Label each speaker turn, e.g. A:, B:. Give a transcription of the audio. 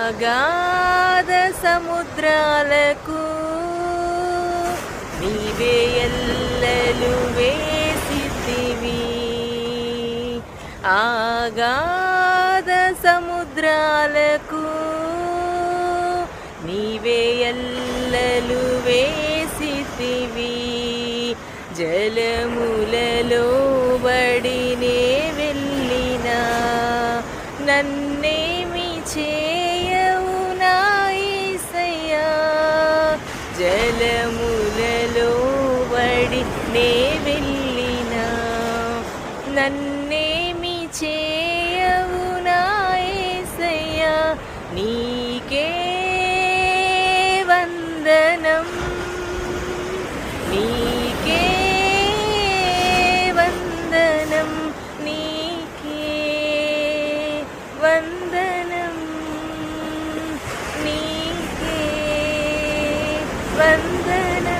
A: ఆగాధ సముద్రాలకు నీవే ఎల్లలు వేసితివి. ఆగాధ సముద్రాలకు నీవే ఎల్లలు వేసితివి. జలములలో బడినే వెళ్ళినా నన్నేమి చేయవు నా యేసయ్యా. జలములలో బడినే వెళ్ళినా నన్నేమి చేయవు నా యేసయ్యా. నీకే వందనం, నీకే వందనం, నీకే వందనం, నీకే వందనం.